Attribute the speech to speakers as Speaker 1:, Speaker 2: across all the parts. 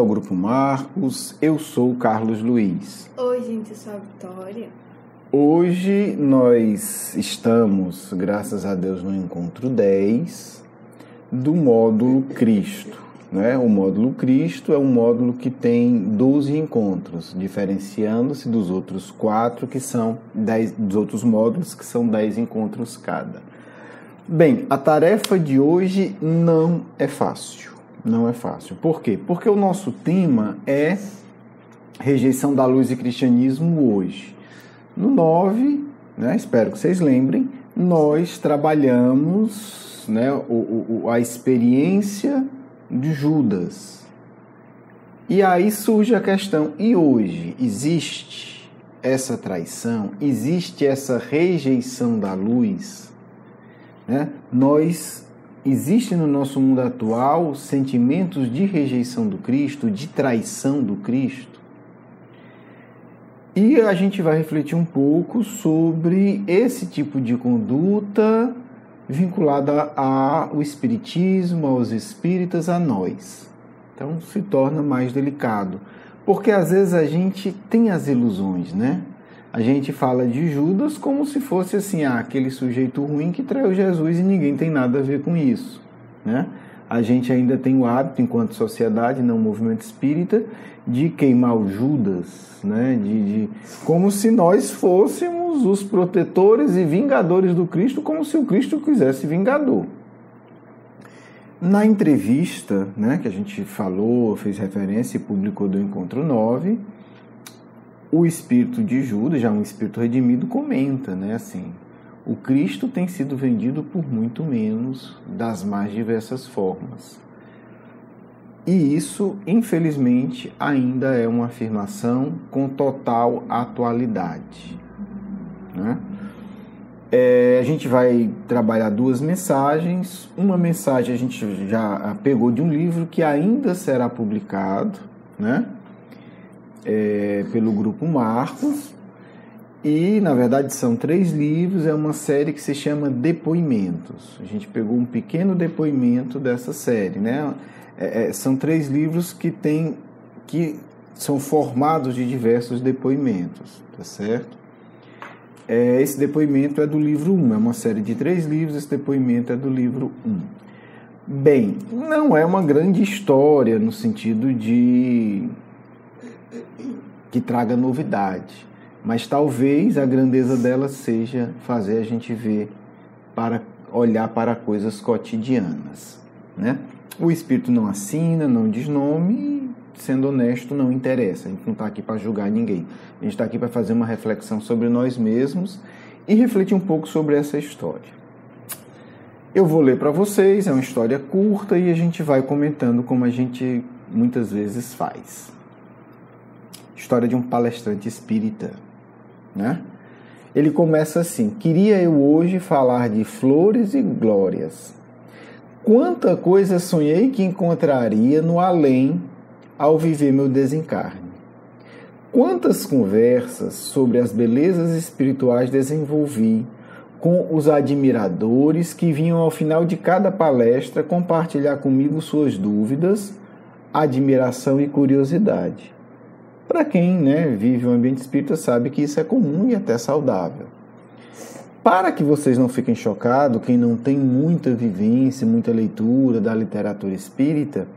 Speaker 1: ao Grupo Marcos, eu sou o Carlos Luiz.
Speaker 2: Oi, gente, eu sou a Vitória.
Speaker 1: Hoje nós estamos, graças a Deus, no encontro 10 do módulo Cristo. Né? O módulo Cristo é um módulo que tem 12 encontros, diferenciando-se dos outros 4 que são 10, dos outros módulos que são 10 encontros cada. Bem, a tarefa de hoje não é fácil. Não é fácil. Por quê? Porque o nosso tema é rejeição da luz e cristianismo hoje. No 9, né, espero que vocês lembrem, nós trabalhamos, né, a experiência de Judas. E aí surge a questão, e hoje existe essa traição? Existe essa rejeição da luz? Né? Existe no nosso mundo atual sentimentos de rejeição do Cristo, de traição do Cristo? E a gente vai refletir um pouco sobre esse tipo de conduta vinculada ao espiritismo, aos espíritas, a nós. Então se torna mais delicado, porque às vezes a gente tem as ilusões, né? A gente fala de Judas como se fosse assim, aquele sujeito ruim que traiu Jesus e ninguém tem nada a ver com isso, né? A gente ainda tem o hábito, enquanto sociedade, não movimento espírita, de queimar o Judas, né? Como se nós fôssemos os protetores e vingadores do Cristo, como se o Cristo quisesse vingador. Na entrevista, né, que a gente falou, fez referência e publicou do Encontro 9, o espírito de Judas, já um espírito redimido, comenta, né, assim, o Cristo tem sido vendido por muito menos, das mais diversas formas. E isso, infelizmente, ainda é uma afirmação com total atualidade. Né? A gente vai trabalhar 2 mensagens. Uma mensagem a gente já pegou de um livro que ainda será publicado, né? Pelo Grupo Marcos. E, na verdade, são 3 livros, é uma série que se chama Depoimentos. A gente pegou um pequeno depoimento dessa série, né? São 3 livros que são formados de diversos depoimentos, tá certo? Esse depoimento é do livro 1, é uma série de 3 livros, esse depoimento é do livro 1. Bem, não é uma grande história no sentido de que traga novidade, mas talvez a grandeza dela seja fazer a gente olhar para coisas cotidianas, né? O Espírito não assina, não diz nome, e, sendo honesto, não interessa. A gente não está aqui para julgar ninguém. A gente está aqui para fazer uma reflexão sobre nós mesmos e refletir um pouco sobre essa história. Eu vou ler para vocês, é uma história curta e a gente vai comentando como a gente muitas vezes faz. História de um palestrante espírita, né? Ele começa assim: queria eu hoje falar de flores e glórias. Quanta coisa sonhei que encontraria no além ao viver meu desencarne. Quantas conversas sobre as belezas espirituais desenvolvi com os admiradores que vinham ao final de cada palestra compartilhar comigo suas dúvidas, admiração e curiosidade. Para quem, né, vive um ambiente espírita sabe que isso é comum e até saudável. Para que vocês não fiquem chocados, quem não tem muita vivência, muita leitura da literatura espírita,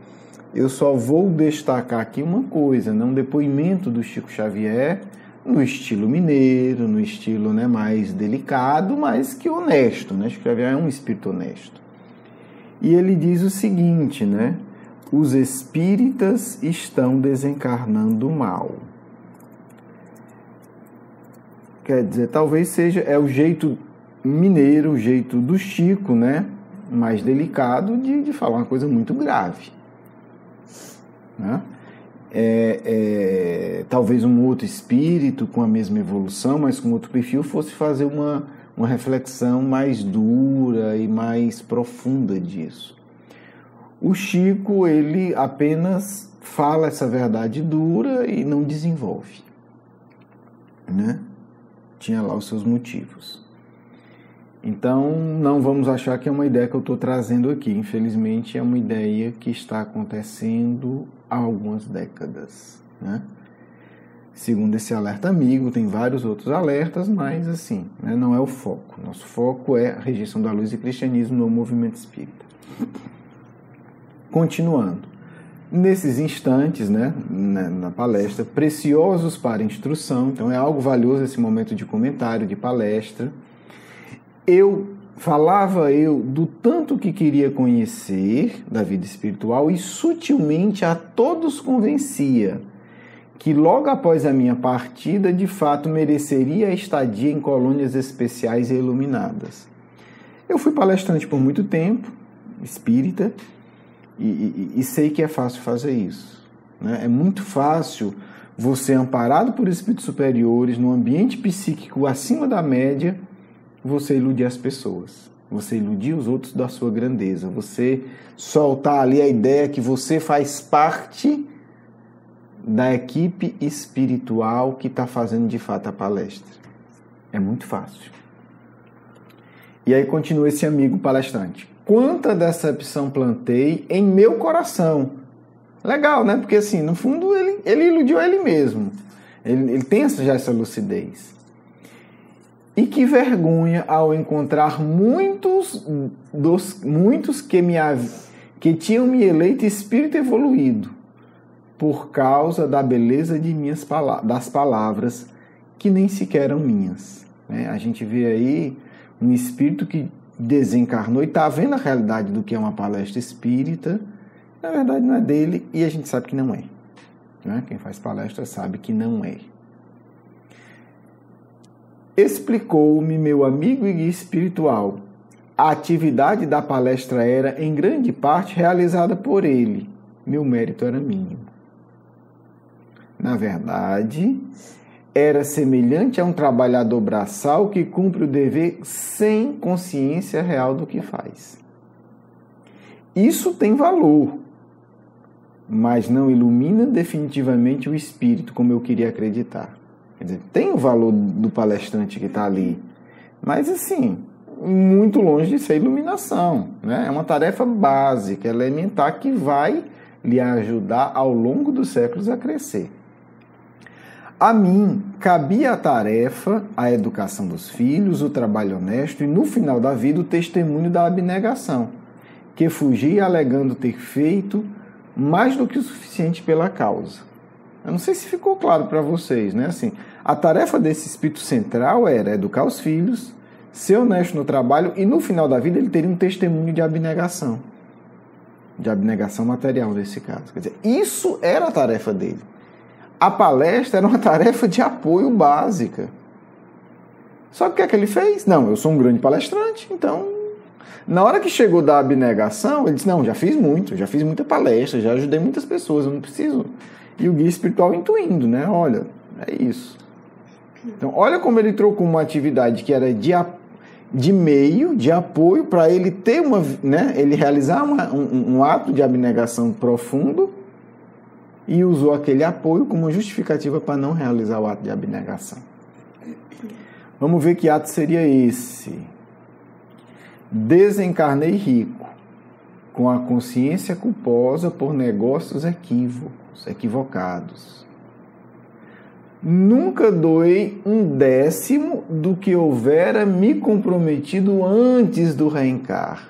Speaker 1: eu só vou destacar aqui uma coisa, né? Um depoimento do Chico Xavier, no estilo mineiro, no estilo, né, mais delicado, mas que honesto, né? Chico Xavier é um espírito honesto. E ele diz o seguinte, né? Os espíritas estão desencarnando mal. Quer dizer, talvez seja o jeito mineiro, o jeito do Chico, né, mais delicado de falar uma coisa muito grave. Né? Talvez um outro espírito com a mesma evolução, mas com outro perfil, fosse fazer uma reflexão mais dura e mais profunda disso. O Chico, ele apenas fala essa verdade dura e não desenvolve, né? Tinha lá os seus motivos. Então, não vamos achar que é uma ideia que eu estou trazendo aqui. Infelizmente, é uma ideia que está acontecendo há algumas décadas, né? Segundo esse alerta amigo, tem vários outros alertas, mas assim, né, não é o foco. Nosso foco é a rejeição da luz e cristianismo no movimento espírita. Continuando. Nesses instantes, né, na palestra, preciosos para instrução, então é algo valioso esse momento de comentário, de palestra. Falava do tanto que queria conhecer da vida espiritual e sutilmente a todos convencia que logo após a minha partida, de fato, mereceria a estadia em colônias especiais e iluminadas. Eu fui palestrante por muito tempo, espírita, e sei que é fácil fazer isso, né? É muito fácil você, amparado por espíritos superiores, num ambiente psíquico acima da média, você iludir as pessoas, você iludir os outros da sua grandeza, você soltar ali a ideia que você faz parte da equipe espiritual que está fazendo de fato a palestra. É muito fácil. E aí continua esse amigo palestrante. Quanta decepção plantei em meu coração. Legal, né? Porque assim, no fundo, ele iludiu ele mesmo. Ele tem já essa lucidez. E que vergonha ao encontrar muitos que tinham me eleito espírito evoluído, por causa da beleza de das palavras, que nem sequer eram minhas. Né? A gente vê aí um espírito que desencarnou e está vendo a realidade do que é uma palestra espírita. Na verdade não é dele e a gente sabe que não é. Né? Quem faz palestra sabe que não é. Explicou-me meu amigo e guia espiritual. A atividade da palestra era, em grande parte, realizada por ele. Meu mérito era mínimo. Na verdade, era semelhante a um trabalhador braçal que cumpre o dever sem consciência real do que faz. Isso tem valor, mas não ilumina definitivamente o espírito, como eu queria acreditar. Quer dizer, tem o valor do palestrante que está ali, mas assim, muito longe de ser iluminação, né? É uma tarefa básica, elementar, que vai lhe ajudar ao longo dos séculos a crescer. A mim cabia a tarefa, a educação dos filhos, o trabalho honesto e, no final da vida, o testemunho da abnegação, que fugia alegando ter feito mais do que o suficiente pela causa. Eu não sei se ficou claro para vocês, né? Assim, a tarefa desse espírito central era educar os filhos, ser honesto no trabalho e, no final da vida, ele teria um testemunho de abnegação material nesse caso. Quer dizer, isso era a tarefa dele. A palestra era uma tarefa de apoio básica. Só que o que é que ele fez? Não, eu sou um grande palestrante, então, na hora que chegou da abnegação, ele disse, não, já fiz muita palestra, já ajudei muitas pessoas, eu não preciso. E o guia espiritual intuindo, né? Olha, é isso. Então, olha como ele trocou uma atividade que era de meio, de apoio, para ele ter ele realizar um ato de abnegação profundo, e usou aquele apoio como justificativa para não realizar o ato de abnegação. Vamos ver que ato seria esse. Desencarnei rico, com a consciência culposa por negócios equivocados. Nunca doei 1/10 do que houvera me comprometido antes do reencar.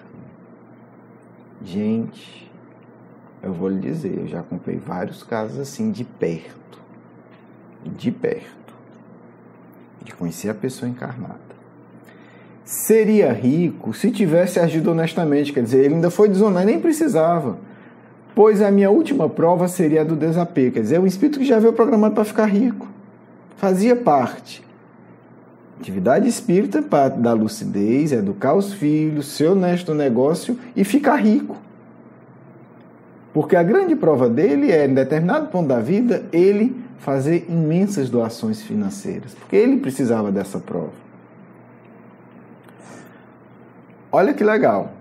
Speaker 1: Gente, eu vou lhe dizer, eu já acompanhei vários casos assim de perto, de conhecer a pessoa encarnada. Seria rico se tivesse agido honestamente, quer dizer, ele ainda foi desonesto, nem precisava, pois a minha última prova seria a do desapego, quer dizer, é um espírito que já veio programado para ficar rico, fazia parte. Atividade espírita para dar lucidez, educar os filhos, ser honesto no negócio e ficar rico. Porque a grande prova dele é, em determinado ponto da vida, ele fazer imensas doações financeiras. Porque ele precisava dessa prova. Olha que legal,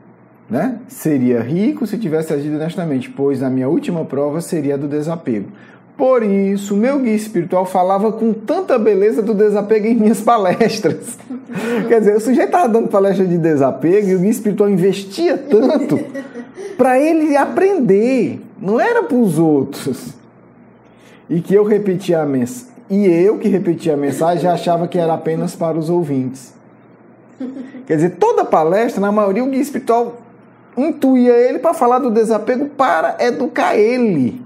Speaker 1: né? Seria rico se tivesse agido honestamente, pois a minha última prova seria a do desapego. Por isso, meu guia espiritual falava com tanta beleza do desapego em minhas palestras. Quer dizer, o sujeito estava dando palestra de desapego e o guia espiritual investia tanto para ele aprender, não era para os outros. E que eu repetia a mensagem, e eu que repetia a mensagem achava que era apenas para os ouvintes. Quer dizer, toda palestra, na maioria, o guia espiritual intuía ele para falar do desapego para educar ele.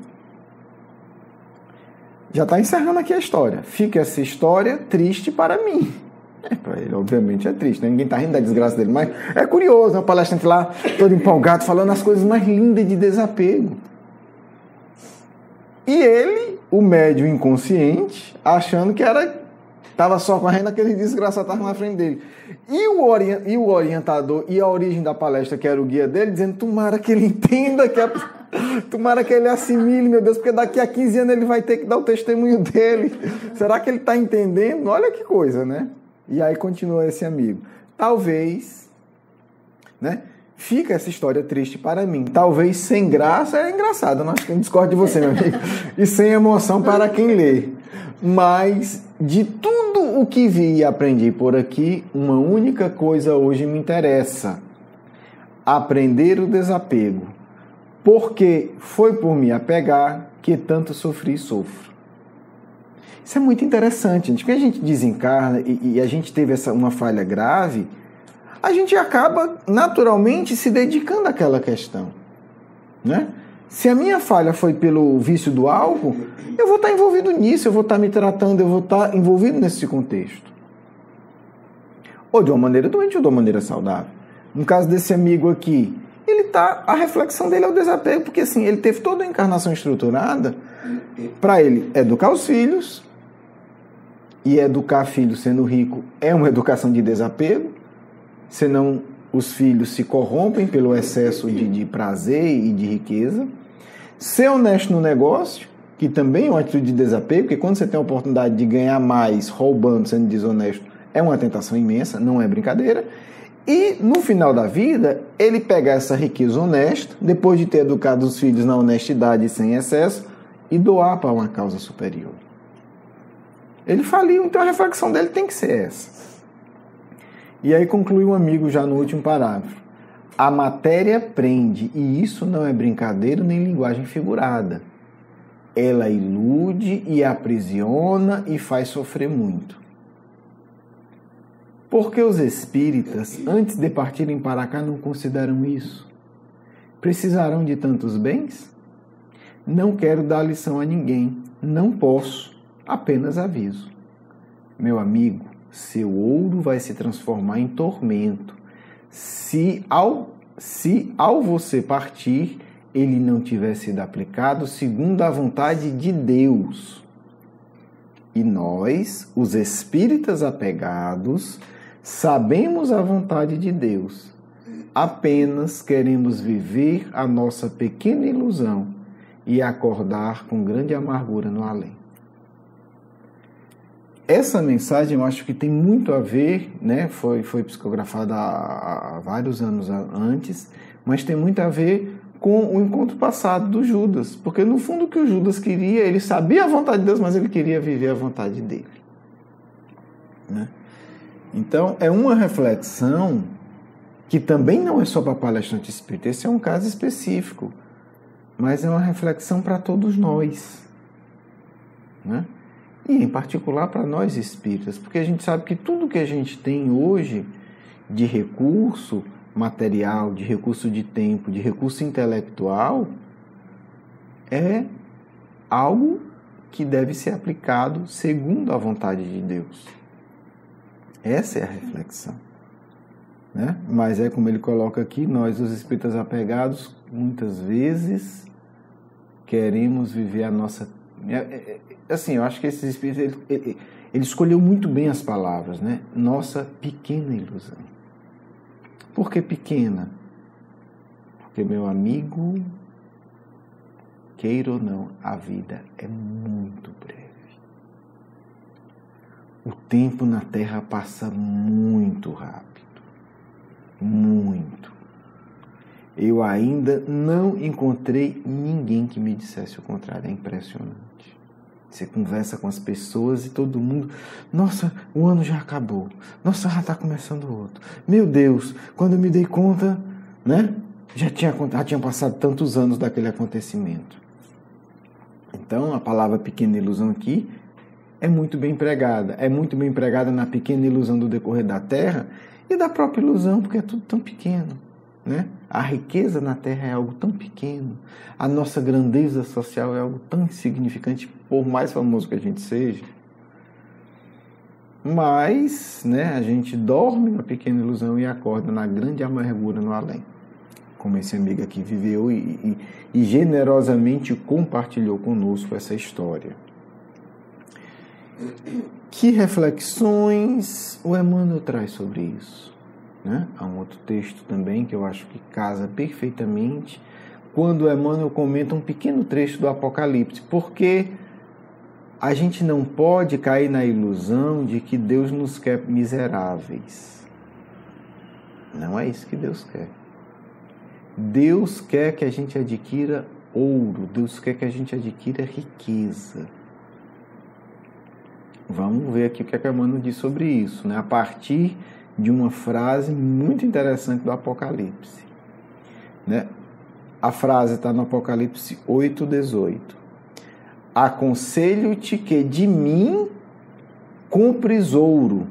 Speaker 1: Já está encerrando aqui a história. Fica essa história triste para mim. Para ele, obviamente, é triste, né? Ninguém está rindo da desgraça dele, mas é curioso, né? O palestrante lá, todo empolgado, falando as coisas mais lindas de desapego. E ele, o médium inconsciente, achando que estava só correndo aquele desgraçado estava na frente dele. E o orientador e a origem da palestra, que era o guia dele, dizendo, tomara que ele entenda, tomara que ele assimile, meu Deus, porque daqui a 15 anos ele vai ter que dar o testemunho dele. Será que ele está entendendo? Olha que coisa, né? E aí continua esse amigo. Talvez, né? Fica essa história triste para mim. Talvez sem graça, é engraçado, não acho que eu discordo de você, meu amigo. E sem emoção para quem lê. Mas de tudo o que vi e aprendi por aqui, uma única coisa hoje me interessa: aprender o desapego. Porque foi por me apegar que tanto sofri e sofro. Isso é muito interessante, gente. Porque a gente desencarna e a gente teve uma falha grave, a gente acaba naturalmente se dedicando àquela questão, né? Se a minha falha foi pelo vício do álcool, eu vou estar envolvido nisso, eu vou estar me tratando, eu vou estar envolvido nesse contexto. Ou de uma maneira doente ou de uma maneira saudável. No caso desse amigo aqui, a reflexão dele é o desapego, porque assim, ele teve toda a encarnação estruturada para ele educar os filhos, e educar filhos sendo rico é uma educação de desapego, senão os filhos se corrompem pelo excesso de prazer e de riqueza. Ser honesto no negócio, que também é uma atitude de desapego, porque quando você tem a oportunidade de ganhar mais roubando, sendo desonesto, é uma tentação imensa, não é brincadeira. E no final da vida, ele pegar essa riqueza honesta, depois de ter educado os filhos na honestidade e sem excesso, e doar para uma causa superior. Ele faliu, então a reflexão dele tem que ser essa. E aí conclui um amigo já no último parágrafo. A matéria prende, e isso não é brincadeira nem linguagem figurada. Ela ilude e aprisiona e faz sofrer muito. Porque os espíritas, antes de partirem para cá, não consideram isso? Precisarão de tantos bens? Não quero dar lição a ninguém, não posso, apenas aviso. Meu amigo, seu ouro vai se transformar em tormento, se ao você partir, ele não tiver sido aplicado segundo a vontade de Deus. E nós, os espíritas apegados, sabemos a vontade de Deus. Apenas queremos viver a nossa pequena ilusão e acordar com grande amargura no além. Essa mensagem eu acho que tem muito a ver, né? Foi psicografada há vários anos antes, mas tem muito a ver com o encontro passado do Judas, porque no fundo o que o Judas queria, ele sabia a vontade de Deus, mas ele queria viver a vontade dele, né? Então é uma reflexão que também não é só para palestrante espírita, esse é um caso específico, mas é uma reflexão para todos nós, né? E em particular para nós espíritas, porque a gente sabe que tudo que a gente tem hoje de recurso material, de recurso de tempo, de recurso intelectual, é algo que deve ser aplicado segundo a vontade de Deus. Essa é a reflexão, né? Mas é como ele coloca aqui, nós os espíritas apegados, muitas vezes queremos viver a nossa... Assim, eu acho que esse espírito, ele escolheu muito bem as palavras, né? Nossa pequena ilusão. Por que pequena? Porque, meu amigo, queira ou não, a vida é muito breve. O tempo na Terra passa muito rápido. Muito. Eu ainda não encontrei ninguém que me dissesse o contrário. É impressionante. Você conversa com as pessoas e todo mundo, nossa, o ano já acabou, nossa, já está começando outro. Meu Deus, quando eu me dei conta, né, já tinham passado tantos anos daquele acontecimento. Então, a palavra pequena ilusão aqui é muito bem empregada na pequena ilusão do decorrer da Terra e da própria ilusão, porque é tudo tão pequeno. Né? A riqueza na Terra é algo tão pequeno, a nossa grandeza social é algo tão insignificante, por mais famoso que a gente seja. Mas, né, a gente dorme na pequena ilusão e acorda na grande amargura no além. Como esse amigo aqui viveu e generosamente compartilhou conosco essa história. Que reflexões o Emmanuel traz sobre isso? Né? Há um outro texto também que eu acho que casa perfeitamente quando o Emmanuel comenta um pequeno trecho do Apocalipse, porque a gente não pode cair na ilusão de que Deus nos quer miseráveis. Não é isso que Deus quer. Deus quer que a gente adquira ouro, Deus quer que a gente adquira riqueza. Vamos ver aqui o que a Emmanuel diz sobre isso, né? A partir de uma frase muito interessante do Apocalipse. Né? A frase está no Apocalipse 8:18. Aconselho-te que de mim compres ouro.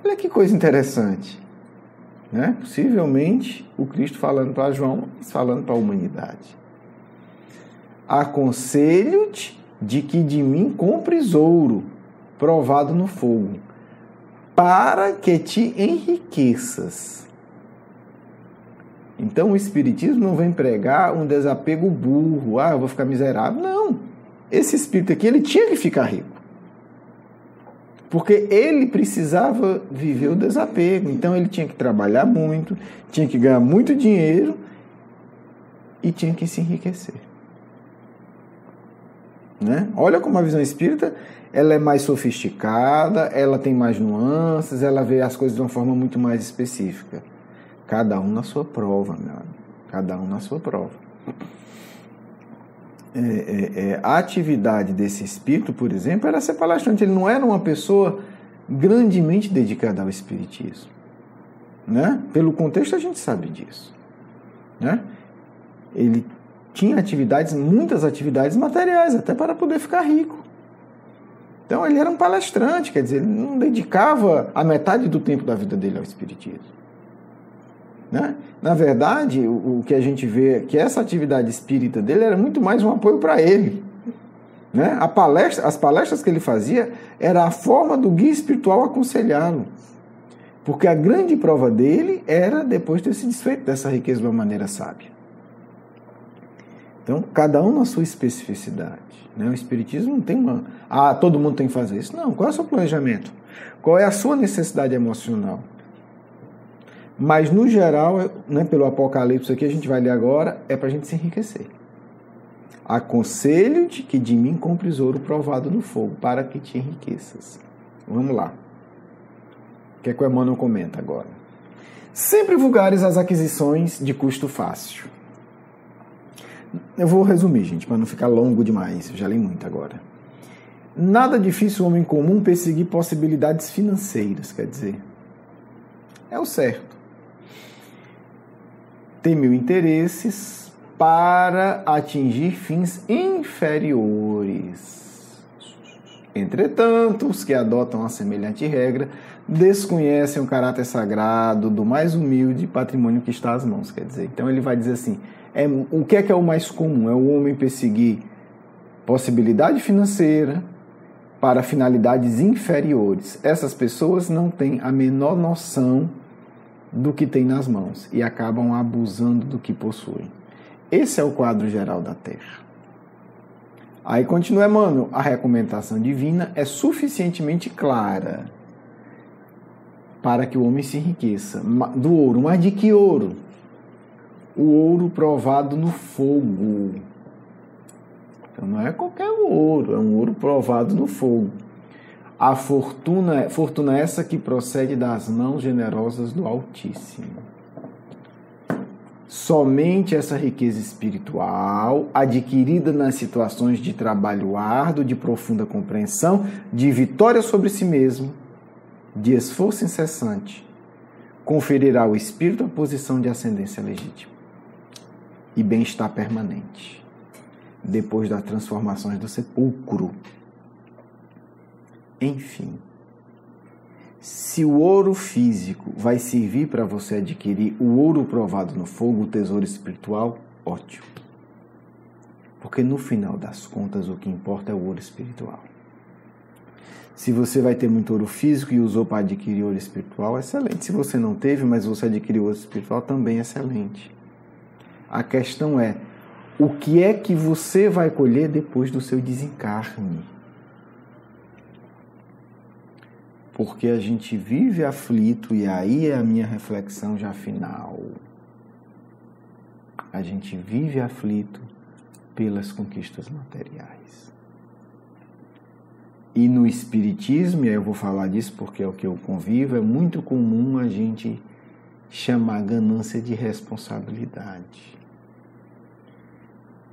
Speaker 1: Olha que coisa interessante. Né? Possivelmente o Cristo falando para João, mas falando para a humanidade. Aconselho-te de que de mim compres ouro, provado no fogo, para que te enriqueças. Então o Espiritismo não vem pregar um desapego burro, eu vou ficar miserável. Não, esse Espírito aqui, ele tinha que ficar rico. Porque ele precisava viver o desapego, então ele tinha que trabalhar muito, tinha que ganhar muito dinheiro e tinha que se enriquecer. Né? Olha como a visão espírita ela é mais sofisticada, ela tem mais nuances, ela vê as coisas de uma forma muito mais específica. Cada um na sua prova, meu amigo. Cada um na sua prova. A atividade desse espírito, por exemplo, era ser palestrante. Ele não era uma pessoa grandemente dedicada ao espiritismo. Né? Pelo contexto a gente sabe disso. Né? Ele tinha muitas atividades materiais, até para poder ficar rico. Então ele era um palestrante, quer dizer, ele não dedicava a metade do tempo da vida dele ao espiritismo. Né? Na verdade, o que a gente vê é que essa atividade espírita dele era muito mais um apoio para ele. Né? As palestras que ele fazia era a forma do guia espiritual aconselhá-lo. Porque a grande prova dele era depois ter se desfeito dessa riqueza de uma maneira sábia. Então, cada um na sua especificidade. Né? O Espiritismo não tem uma... todo mundo tem que fazer isso. Não, qual é o seu planejamento? Qual é a sua necessidade emocional? Mas, no geral, né, pelo Apocalipse aqui, a gente vai ler agora, é para a gente se enriquecer. Aconselho-te que de mim compres ouro provado no fogo, para que te enriqueças. Vamos lá. O que é que o Emmanuel comenta agora? Sempre vulgares as aquisições de custo fácil. Eu vou resumir, gente, para não ficar longo demais. Eu já li muito agora. Nada difícil o homem comum perseguir possibilidades financeiras, quer dizer. É o certo. Tem mil interesses para atingir fins inferiores. Entretanto, os que adotam a semelhante regra desconhecem o caráter sagrado do mais humilde patrimônio que está às mãos. Quer dizer, então ele vai dizer assim, o que é o mais comum? É o homem perseguir possibilidade financeira para finalidades inferiores. Essas pessoas não têm a menor noção do que tem nas mãos e acabam abusando do que possuem. Esse é o quadro geral da Terra. Aí continua Emmanuel, a recomendação divina é suficientemente clara para que o homem se enriqueça do ouro. Mas de que ouro? O ouro provado no fogo. Então não é qualquer ouro, é um ouro provado no fogo. A fortuna essa que procede das mãos generosas do Altíssimo. Somente essa riqueza espiritual, adquirida nas situações de trabalho árduo, de profunda compreensão, de vitória sobre si mesmo, de esforço incessante, conferirá ao espírito a posição de ascendência legítima e bem-estar permanente, depois das transformações do sepulcro. Enfim, se o ouro físico vai servir para você adquirir o ouro provado no fogo, o tesouro espiritual, ótimo. Porque no final das contas o que importa é o ouro espiritual. Se você vai ter muito ouro físico e usou para adquirir ouro espiritual, excelente. Se você não teve, mas você adquiriu ouro espiritual, também excelente. A questão é, o que é que você vai colher depois do seu desencarne? Porque a gente vive aflito, e aí é a minha reflexão já final. A gente vive aflito pelas conquistas materiais. E no Espiritismo, e aí eu vou falar disso porque é o que eu convivo, é muito comum a gente chamar ganância de responsabilidade.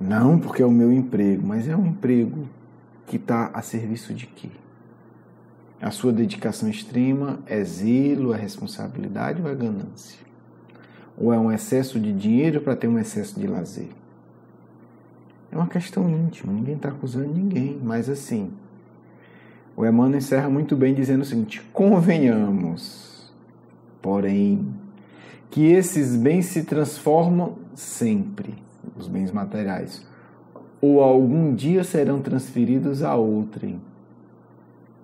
Speaker 1: Não porque é o meu emprego, mas é um emprego que está a serviço de quê? A sua dedicação extrema é zelo, é responsabilidade ou é ganância? Ou é um excesso de dinheiro para ter um excesso de lazer? É uma questão íntima, ninguém está acusando ninguém, mas assim, o Emmanuel encerra muito bem dizendo o seguinte: convenhamos, porém, que esses bens se transformam sempre, os bens materiais, ou algum dia serão transferidos a outrem,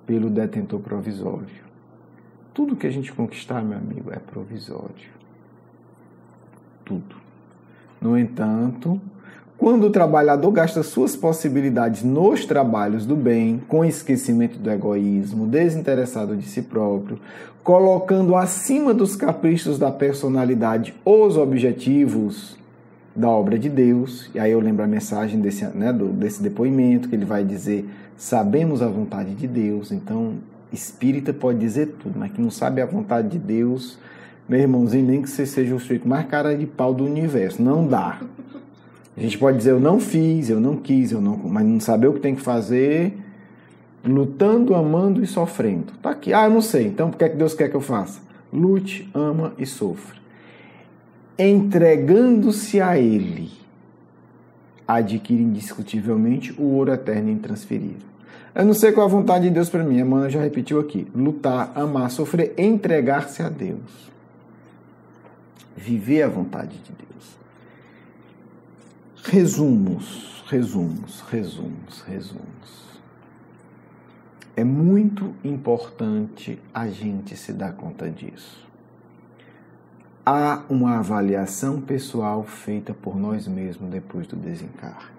Speaker 1: pelo detentor provisório. Tudo que a gente conquistar, meu amigo, é provisório. Tudo. No entanto, quando o trabalhador gasta suas possibilidades nos trabalhos do bem, com esquecimento do egoísmo, desinteressado de si próprio, colocando acima dos caprichos da personalidade os objetivos da obra de Deus, e aí eu lembro a mensagem desse depoimento, que ele vai dizer: sabemos a vontade de Deus. Então, espírita pode dizer tudo, mas que não sabe a vontade de Deus, meu irmãozinho, nem que você seja o sujeito mais cara de pau do universo, não dá. A gente pode dizer: eu não fiz, eu não quis, mas não saber o que tem que fazer, lutando, amando e sofrendo. Tá aqui, eu não sei, então o que é que Deus quer que eu faça? Lute, ama e sofra. Entregando-se a Ele, adquire indiscutivelmente o ouro eterno e intransferível. Eu não sei qual é a vontade de Deus para mim, a Emmanuel já repetiu aqui: lutar, amar, sofrer, entregar-se a Deus. Viver a vontade de Deus. Resumos. É muito importante a gente se dar conta disso. Há uma avaliação pessoal feita por nós mesmos depois do desencarne.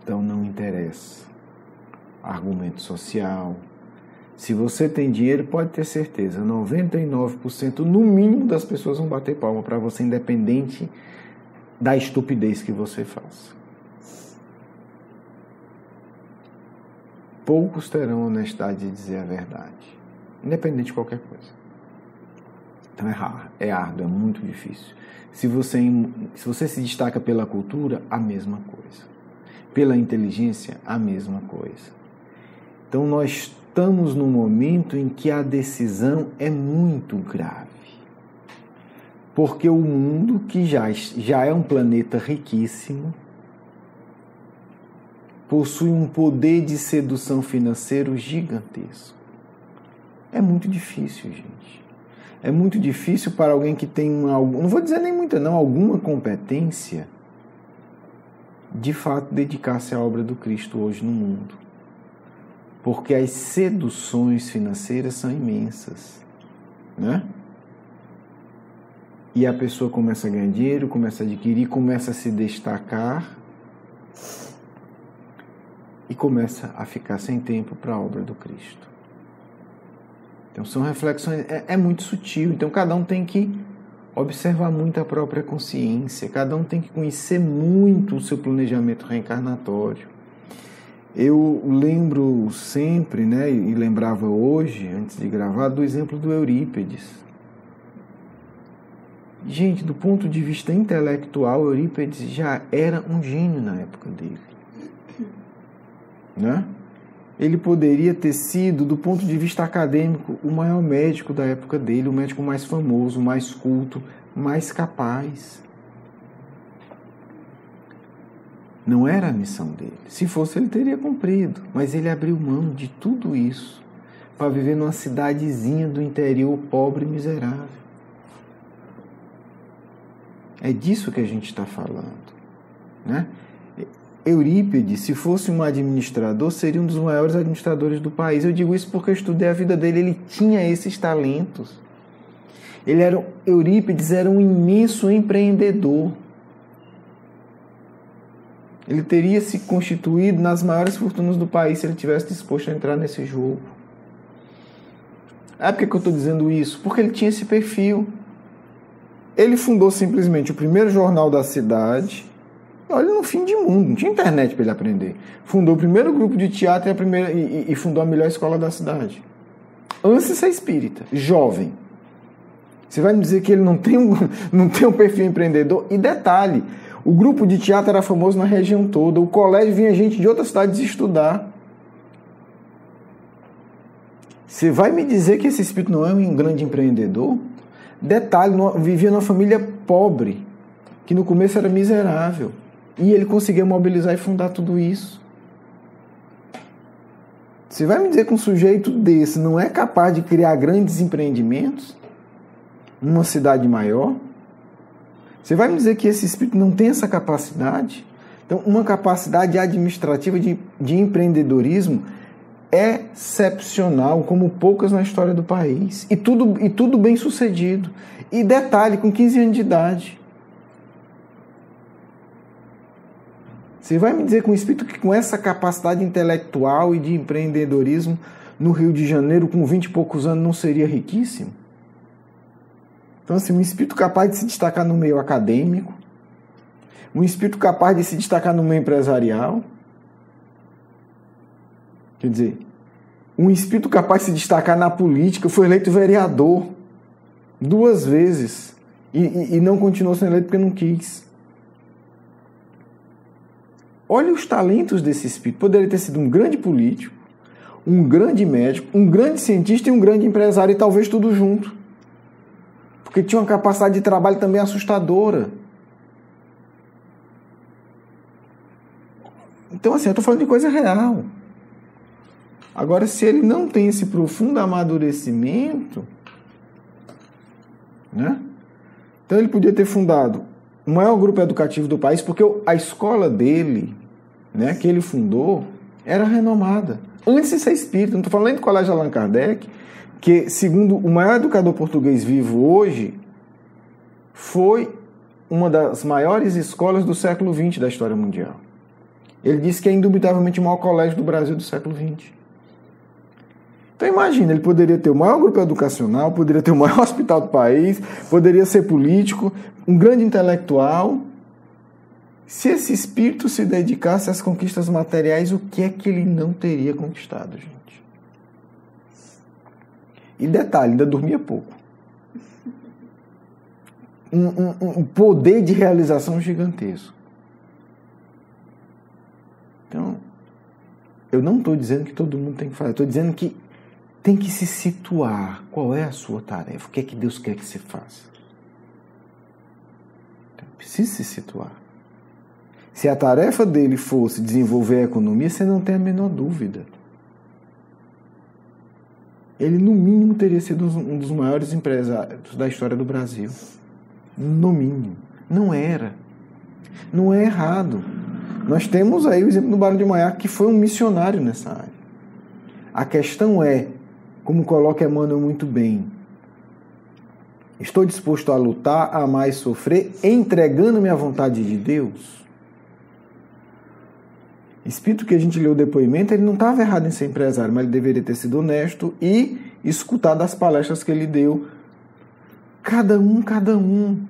Speaker 1: Então não interessa argumento social. Se você tem dinheiro, pode ter certeza, 99% no mínimo das pessoas vão bater palma para você, independente da estupidez que você faça. Poucos terão a honestidade de dizer a verdade, independente de qualquer coisa. Então é árduo, é muito difícil. Se você se destaca pela cultura, a mesma coisa. Pela inteligência, a mesma coisa. Então nós estamos num momento em que a decisão é muito grave. Porque o mundo, que já é um planeta riquíssimo, possui um poder de sedução financeiro gigantesco. É muito difícil, gente. É muito difícil para alguém que tem, não vou dizer nem muita não, alguma competência, de fato dedicar-se à obra do Cristo hoje no mundo. Porque as seduções financeiras são imensas, né? E a pessoa começa a ganhar dinheiro, começa a adquirir, começa a se destacar e começa a ficar sem tempo para a obra do Cristo. Então são reflexões, é muito sutil, então cada um tem que observar muito a própria consciência, cada um tem que conhecer muito o seu planejamento reencarnatório. Eu lembro sempre, né, e lembrava hoje, antes de gravar, do exemplo do Eurípides. Gente, do ponto de vista intelectual, Eurípides já era um gênio na época dele. Né? Ele poderia ter sido, do ponto de vista acadêmico, o maior médico da época dele, o médico mais famoso, mais culto, mais capaz. Não era a missão dele. Se fosse, ele teria cumprido. Mas ele abriu mão de tudo isso para viver numa cidadezinha do interior, pobre e miserável. É disso que a gente está falando. Né? Eurípides, se fosse um administrador, seria um dos maiores administradores do país. Eu digo isso porque eu estudei a vida dele. Ele tinha esses talentos. Eurípides era um imenso empreendedor. Ele teria se constituído nas maiores fortunas do país se ele tivesse disposto a entrar nesse jogo. Por que eu estou dizendo isso? Porque ele tinha esse perfil. Ele fundou simplesmente o primeiro jornal da cidade. Olha, no fim de mundo, não tinha internet para ele aprender. Fundou o primeiro grupo de teatro e fundou a melhor escola da cidade. Antes de ser espírita, jovem. Você vai me dizer que ele não tem um perfil empreendedor? E detalhe, o grupo de teatro era famoso na região toda. O colégio vinha gente de outras cidades estudar. Você vai me dizer que esse espírito não é um grande empreendedor? Detalhe, vivia numa família pobre, que no começo era miserável. E ele conseguia mobilizar e fundar tudo isso. Você vai me dizer que um sujeito desse não é capaz de criar grandes empreendimentos numa cidade maior? Você vai me dizer que esse espírito não tem essa capacidade? Então, uma capacidade administrativa de empreendedorismo excepcional, como poucas na história do país. E tudo bem sucedido. E detalhe, com 15 anos de idade. Você vai me dizer que um espírito que com essa capacidade intelectual e de empreendedorismo no Rio de Janeiro, com 20 e poucos anos, não seria riquíssimo? Então, assim, um espírito capaz de se destacar no meio acadêmico, um espírito capaz de se destacar no meio empresarial, quer dizer, um espírito capaz de se destacar na política, foi eleito vereador 2 vezes e não continuou sendo eleito porque não quis. Olha os talentos desse espírito. Poderia ter sido um grande político, um grande médico, um grande cientista e um grande empresário, e talvez tudo junto. Porque tinha uma capacidade de trabalho também assustadora. Então, assim, eu estou falando de coisa real. Agora, se ele não tem esse profundo amadurecimento, né? Então ele podia ter fundado o maior grupo educativo do país, porque a escola dele, né, que ele fundou, era renomada. Antes de ser espírita, não estou falando nem do Colégio Allan Kardec, que, segundo o maior educador português vivo hoje, foi uma das maiores escolas do século XX da história mundial. Ele disse que é indubitavelmente o maior colégio do Brasil do século XX. Então imagina, ele poderia ter o maior grupo educacional, poderia ter o maior hospital do país, poderia ser político, um grande intelectual. Se esse espírito se dedicasse às conquistas materiais, o que é que ele não teria conquistado, gente? E detalhe, ainda dormia pouco. Um poder de realização gigantesco. Então, eu não estou dizendo que todo mundo tem que fazer, estou dizendo que tem que se situar. Qual é a sua tarefa? O que é que Deus quer que você faça? Então, precisa se situar. Se a tarefa dele fosse desenvolver a economia, você não tem a menor dúvida. Ele, no mínimo, teria sido um dos maiores empresários da história do Brasil. No mínimo. Não era. Não é errado. Nós temos aí o exemplo do Barão de Maiaca, que foi um missionário nessa área. A questão é, como coloca Emmanuel muito bem, estou disposto a lutar, a amar e sofrer, entregando-me à vontade de Deus? Espírito que a gente leu o depoimento, ele não estava errado em ser empresário, mas ele deveria ter sido honesto e escutado as palestras que ele deu. Cada um.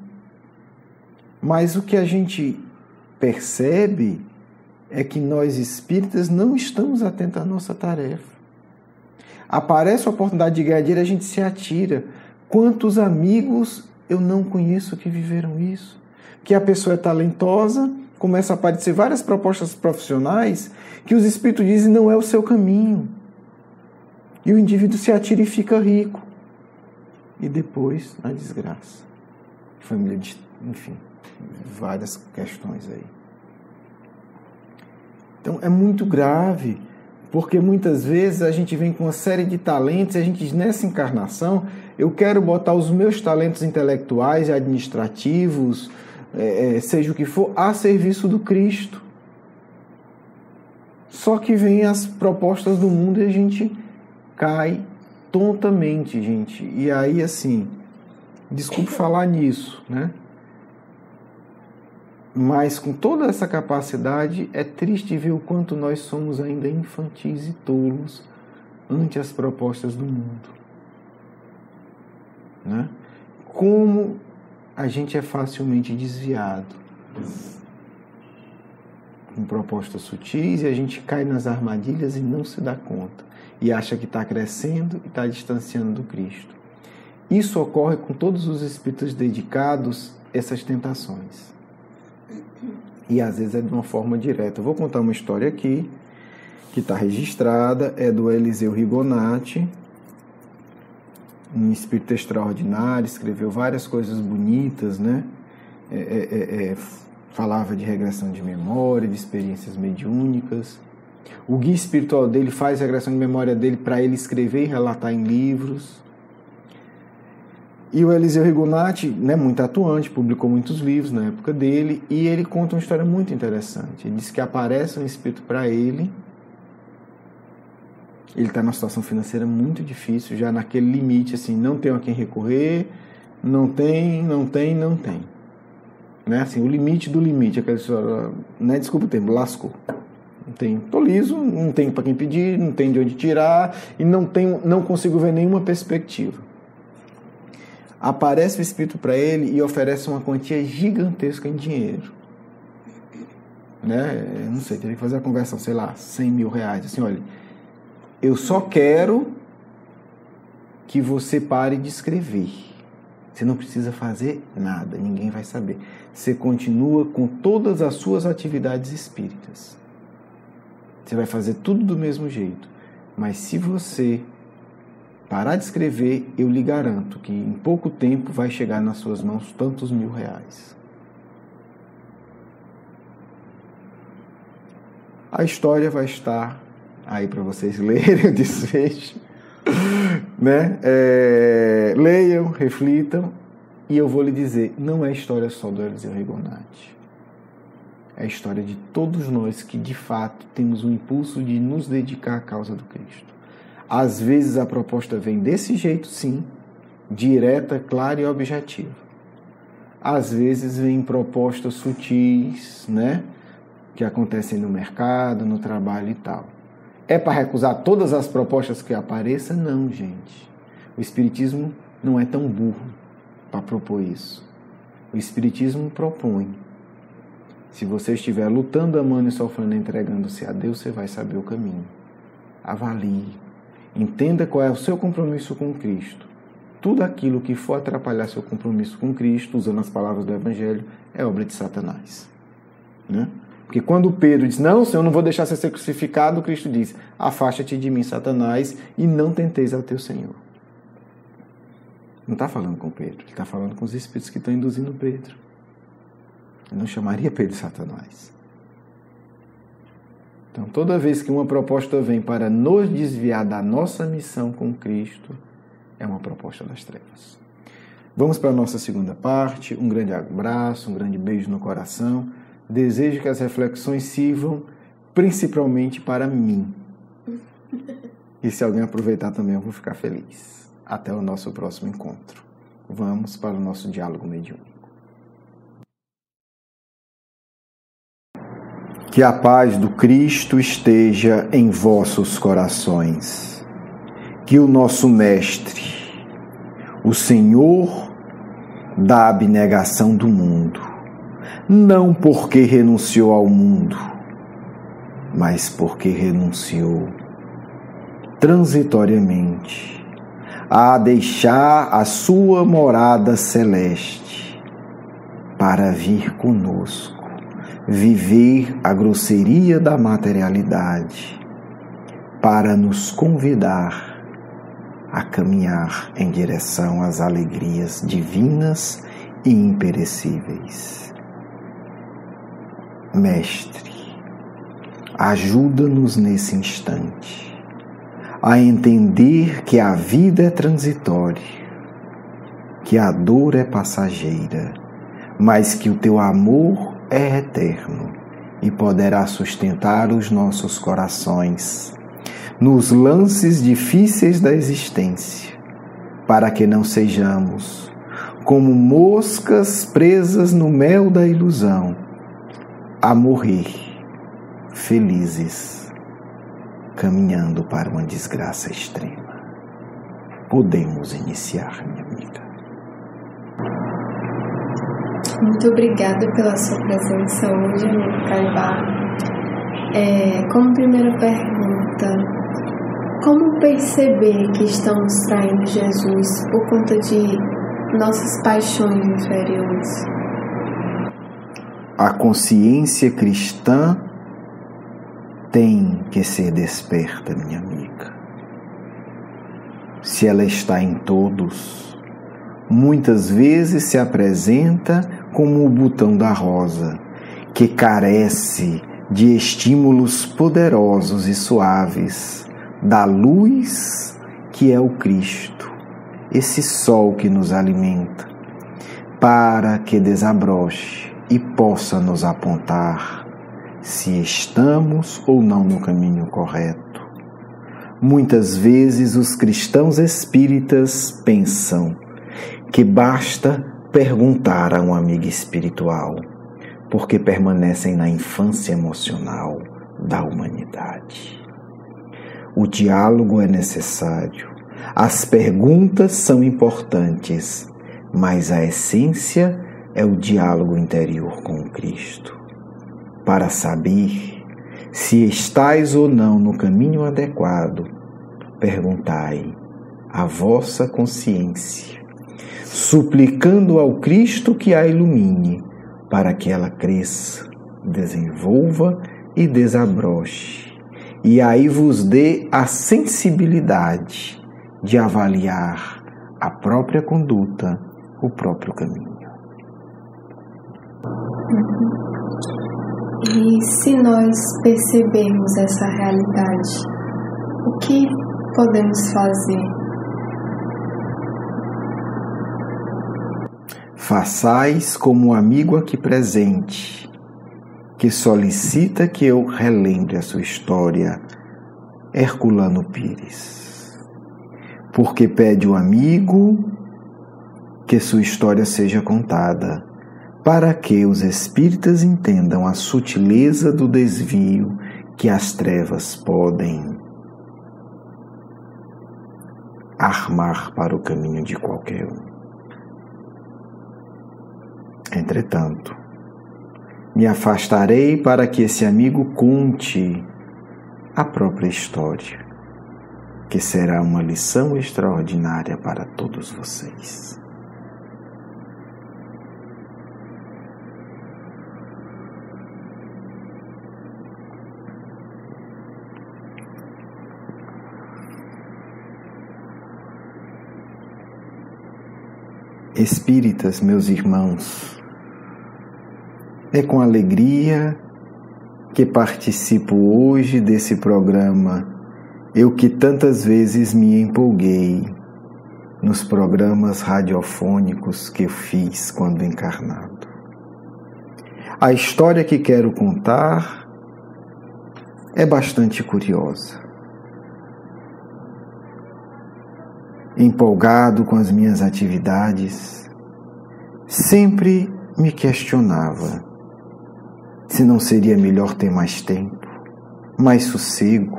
Speaker 1: Mas o que a gente percebe é que nós espíritas não estamos atentos à nossa tarefa. Aparece a oportunidade de ganhar dinheiro, a gente se atira. Quantos amigos eu não conheço que viveram isso. Que a pessoa é talentosa, começa a aparecer várias propostas profissionais que os espíritos dizem não é o seu caminho. E o indivíduo se atira e fica rico. E depois, na desgraça. Família, enfim, várias questões aí. Então, é muito grave, porque muitas vezes a gente vem com uma série de talentos e a gente diz, nessa encarnação, eu quero botar os meus talentos intelectuais e administrativos, seja o que for, a serviço do Cristo. Só que vem as propostas do mundo e a gente cai tontamente, gente. E aí, assim, desculpe falar nisso, né? Mas com toda essa capacidade, é triste ver o quanto nós somos ainda infantis e tolos ante as propostas do mundo. Né? Como a gente é facilmente desviado com propostas sutis e a gente cai nas armadilhas e não se dá conta. E acha que está crescendo e está distanciando do Cristo. Isso ocorre com todos os espíritos dedicados a essas tentações. E às vezes é de uma forma direta. Eu vou contar uma história aqui, que está registrada, é do Eliseu Rigonati, um espírito extraordinário, escreveu várias coisas bonitas, né? Falava de regressão de memória, de experiências mediúnicas. O guia espiritual dele faz regressão de memória dele para ele escrever e relatar em livros. E o Eliseu Rigonati, né, muito atuante, publicou muitos livros na época dele, e ele conta uma história muito interessante. Ele diz que aparece um espírito para ele está numa situação financeira muito difícil, já naquele limite, assim, não tem a quem recorrer, não tem. Né? Assim, o limite do limite, aquela história, né, desculpa o termo, lascou. Não tem, tô liso, não tem para quem pedir, não tem de onde tirar, e não consigo ver nenhuma perspectiva. Aparece o espírito para ele e oferece uma quantia gigantesca em dinheiro. Né? Não sei, teria que fazer a conversão, sei lá, 100 mil reais. Assim, olha, eu só quero que você pare de escrever. Você não precisa fazer nada, ninguém vai saber. Você continua com todas as suas atividades espíritas. Você vai fazer tudo do mesmo jeito. Mas se você parar de escrever, eu lhe garanto que em pouco tempo vai chegar nas suas mãos tantos mil reais. A história vai estar aí para vocês lerem o desfecho. Né? Leiam, reflitam, e eu vou lhe dizer, não é história só do Eliseu Rigonati. É a história de todos nós que, de fato, temos o impulso de nos dedicar à causa do Cristo. Às vezes a proposta vem desse jeito, sim, direta, clara e objetiva. Às vezes vem propostas sutis, né, que acontecem no mercado, no trabalho e tal. É para recusar todas as propostas que apareçam? Não, gente. O Espiritismo não é tão burro para propor isso. O Espiritismo propõe. Se você estiver lutando, amando e sofrendo, entregando-se a Deus, você vai saber o caminho. Avalie. Entenda qual é o seu compromisso com Cristo. Tudo aquilo que for atrapalhar seu compromisso com Cristo, usando as palavras do Evangelho, é obra de Satanás. Né? Porque quando Pedro diz, não, Senhor, eu não vou deixar você ser crucificado, Cristo diz, afasta-te de mim, Satanás, e não tenteis ao teu Senhor. Não está falando com Pedro, ele está falando com os espíritos que estão induzindo Pedro. Ele não chamaria Pedro de Satanás. Então, toda vez que uma proposta vem para nos desviar da nossa missão com Cristo, é uma proposta das trevas. Vamos para a nossa segunda parte. Um grande abraço, um grande beijo no coração. Desejo que as reflexões sirvam principalmente para mim. E se alguém aproveitar também, eu vou ficar feliz. Até o nosso próximo encontro. Vamos para o nosso diálogo mediúnico. Que a paz do Cristo esteja em vossos corações. Que o nosso Mestre, o Senhor da abnegação do mundo, não porque renunciou ao mundo, mas porque renunciou transitoriamente a deixar a sua morada celeste para vir conosco, viver a grosseria da materialidade, para nos convidar a caminhar em direção às alegrias divinas e imperecíveis. Mestre, ajuda-nos nesse instante a entender que a vida é transitória, que a dor é passageira, mas que o teu amor é eterno e poderá sustentar os nossos corações nos lances difíceis da existência, para que não sejamos como moscas presas no mel da ilusão, a morrer felizes, caminhando para uma desgraça extrema. Podemos iniciar, minha amiga.
Speaker 2: Muito obrigada pela sua presença hoje, amigo Caibá. Como primeira pergunta, como perceber que estamos traindo Jesus por conta de nossas paixões inferiores?
Speaker 1: A consciência cristã tem que ser desperta, minha amiga. Se ela está em todos, muitas vezes se apresenta como o botão da rosa, que carece de estímulos poderosos e suaves, da luz que é o Cristo, esse sol que nos alimenta, para que desabroche e possa nos apontar se estamos ou não no caminho correto. Muitas vezes os cristãos espíritas pensam que basta perguntar a um amigo espiritual, porque permanecem na infância emocional da humanidade. O diálogo é necessário, as perguntas são importantes, mas a essência é o diálogo interior com o Cristo. Para saber se estais ou não no caminho adequado, perguntai à vossa consciência, suplicando ao Cristo que a ilumine, para que ela cresça, desenvolva e desabroche, e aí vos dê a sensibilidade de avaliar a própria conduta, o próprio caminho.
Speaker 2: E se nós percebermos essa realidade, o que podemos fazer?
Speaker 1: Façais como o amigo aqui presente, que solicita que eu relembre a sua história, Herculano Pires, porque pede o amigo que sua história seja contada, para que os espíritas entendam a sutileza do desvio que as trevas podem armar para o caminho de qualquer um. Entretanto, me afastarei para que esse amigo conte a própria história, que será uma lição extraordinária para todos vocês. Espíritas, meus irmãos, é com alegria que participo hoje desse programa, eu que tantas vezes me empolguei nos programas radiofônicos que eu fiz quando encarnado. A história que quero contar é bastante curiosa. Empolgado com as minhas atividades, sempre me questionava se não seria melhor ter mais tempo, mais sossego,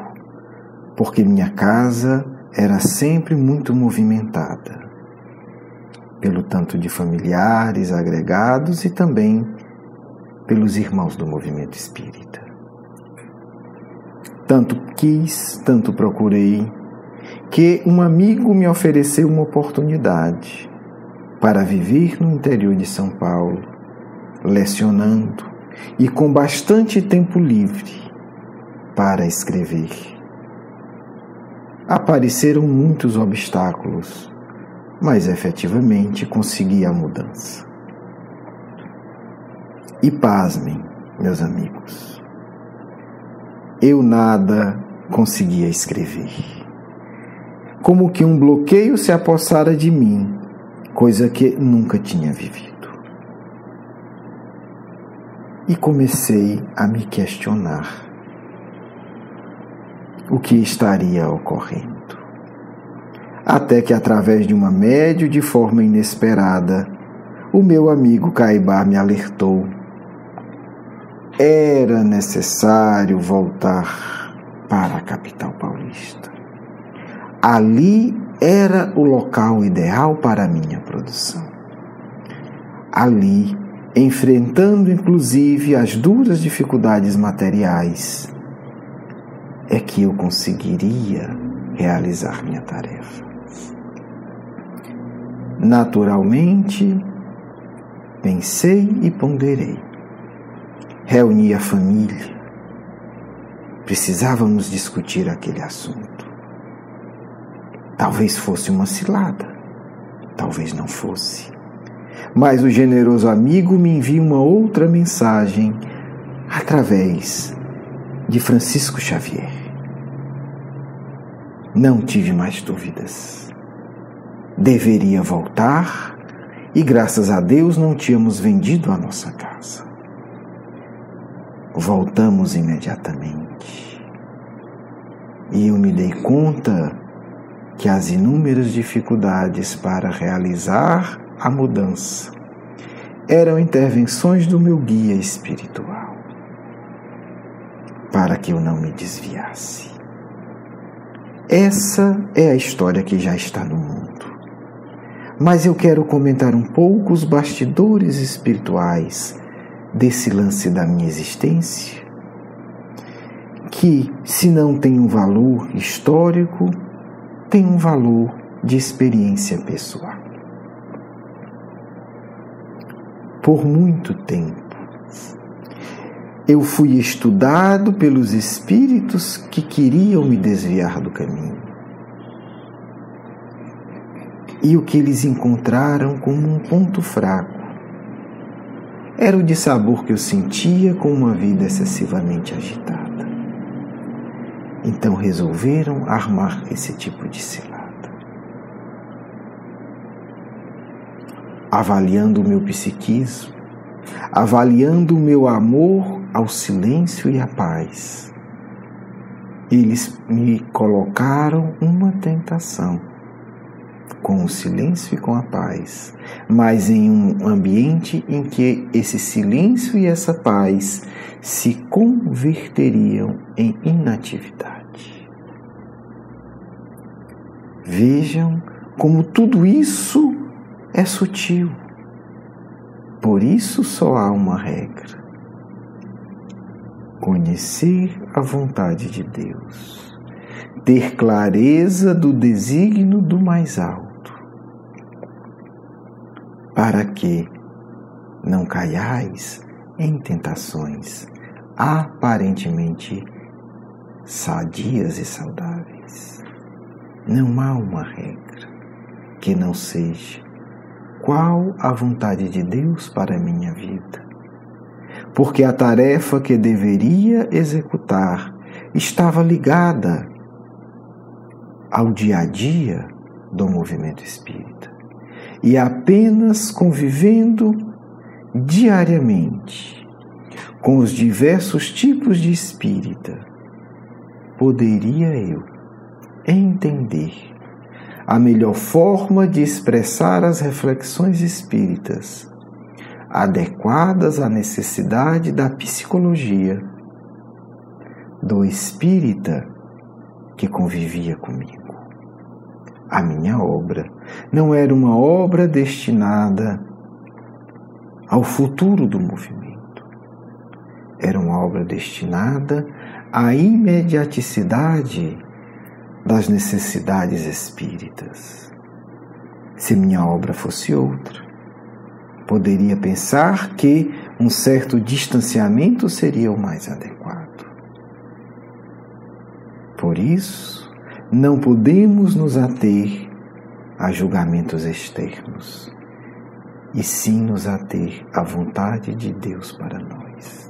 Speaker 1: porque minha casa era sempre muito movimentada, pelo tanto de familiares, agregados e também pelos irmãos do movimento espírita. Tanto quis, tanto procurei, que um amigo me ofereceu uma oportunidade para viver no interior de São Paulo, lecionando e com bastante tempo livre para escrever. Apareceram muitos obstáculos, mas efetivamente consegui a mudança. E pasmem, meus amigos, eu nada conseguia escrever. Como que um bloqueio se apossara de mim, coisa que nunca tinha vivido. E comecei a me questionar o que estaria ocorrendo. Até que, através de uma médio de forma inesperada, o meu amigo Caibá me alertou. Era necessário voltar para a capital paulista. Ali era o local ideal para a minha produção. Ali, enfrentando inclusive as duras dificuldades materiais, é que eu conseguiria realizar minha tarefa. Naturalmente, pensei e ponderei. Reuni a família. Precisávamos discutir aquele assunto. Talvez fosse uma cilada, talvez não fosse. Mas o generoso amigo me envia uma outra mensagem através de Francisco Xavier. Não tive mais dúvidas. Deveria voltar e, graças a Deus, não tínhamos vendido a nossa casa. Voltamos imediatamente. E eu me dei conta que as inúmeras dificuldades para realizar a mudança eram intervenções do meu guia espiritual, para que eu não me desviasse. Essa é a história que já está no mundo. Mas eu quero comentar um pouco os bastidores espirituais desse lance da minha existência, que, se não tem um valor histórico, tem um valor de experiência pessoal. Por muito tempo, eu fui estudado pelos espíritos que queriam me desviar do caminho. E o que eles encontraram como um ponto fraco era o dissabor que eu sentia com uma vida excessivamente agitada. Então resolveram armar esse tipo de cilada. Avaliando o meu psiquismo, avaliando o meu amor ao silêncio e à paz, eles me colocaram uma tentação, com o silêncio e com a paz, mas em um ambiente em que esse silêncio e essa paz se converteriam em inatividade. Vejam como tudo isso é sutil. Por isso só há uma regra: conhecer a vontade de Deus, ter clareza do desígnio do mais alto, para que não caiais em tentações aparentemente sadias e saudáveis. Não há uma regra que não seja qual a vontade de Deus para a minha vida, porque a tarefa que deveria executar estava ligada ao dia a dia do movimento espírita, e apenas convivendo diariamente com os diversos tipos de espírita, poderia eu entender a melhor forma de expressar as reflexões espíritas, adequadas à necessidade da psicologia do espírita que convivia comigo. A minha obra não era uma obra destinada ao futuro do movimento. Era uma obra destinada à imediaticidade das necessidades espíritas. Se minha obra fosse outra, poderia pensar que um certo distanciamento seria o mais adequado. Por isso, não podemos nos ater a julgamentos externos, e sim nos ater à vontade de Deus para nós.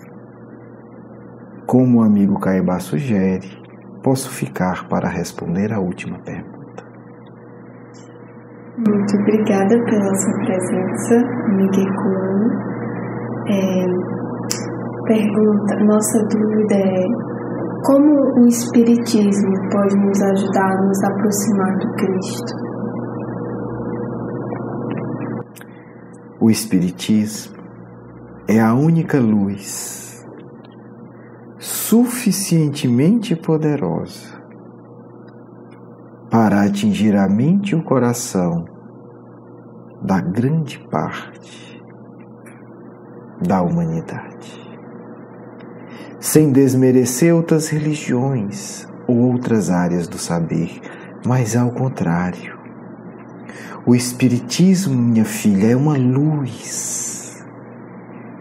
Speaker 1: Como o amigo Caibá sugere, posso ficar para responder a última pergunta.
Speaker 2: Muito obrigada pela sua presença, amigo Herculano. Nossa dúvida é: como o Espiritismo pode nos ajudar a nos aproximar do Cristo?
Speaker 1: O Espiritismo é a única luz suficientemente poderosa para atingir a mente e o coração da grande parte da humanidade, sem desmerecer outras religiões ou outras áreas do saber, mas ao contrário. O Espiritismo, minha filha, é uma luz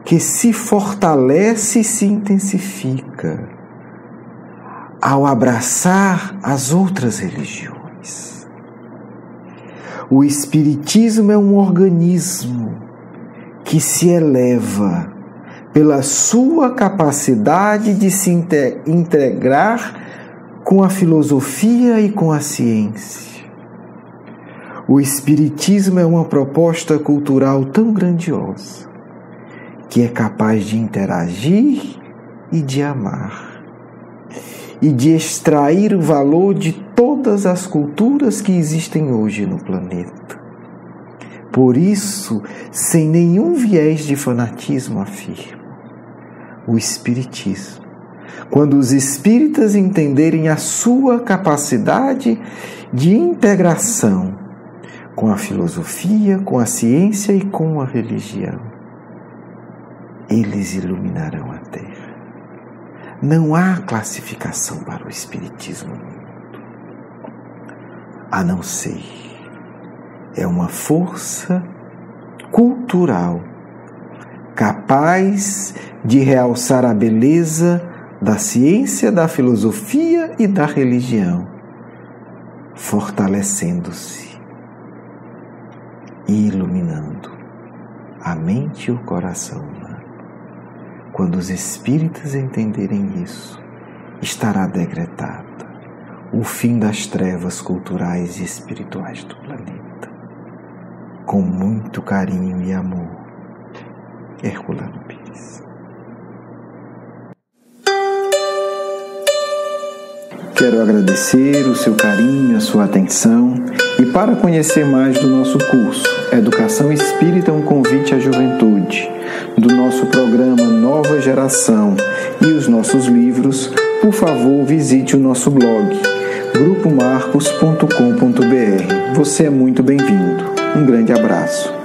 Speaker 1: que se fortalece e se intensifica ao abraçar as outras religiões. O Espiritismo é um organismo que se eleva pela sua capacidade de se integrar com a filosofia e com a ciência. O Espiritismo é uma proposta cultural tão grandiosa que é capaz de interagir e de amar, e de extrair o valor de todas as culturas que existem hoje no planeta. Por isso, sem nenhum viés de fanatismo, afirmo: o Espiritismo, quando os espíritas entenderem a sua capacidade de integração com a filosofia, com a ciência e com a religião, eles iluminarão a Terra. Não há classificação para o Espiritismo no mundo, a não ser é uma força cultural capaz de realçar a beleza da ciência, da filosofia e da religião, fortalecendo-se e iluminando a mente e o coração humano. Quando os espíritas entenderem isso, estará decretada o fim das trevas culturais e espirituais do planeta. Com muito carinho e amor, Herculano Pires. Quero agradecer o seu carinho, a sua atenção, e para conhecer mais do nosso curso Educação Espírita, um convite à juventude, do nosso programa Nova Geração e os nossos livros, por favor, visite o nosso blog grupomarcos.com.br. Você é muito bem-vindo. Um grande abraço.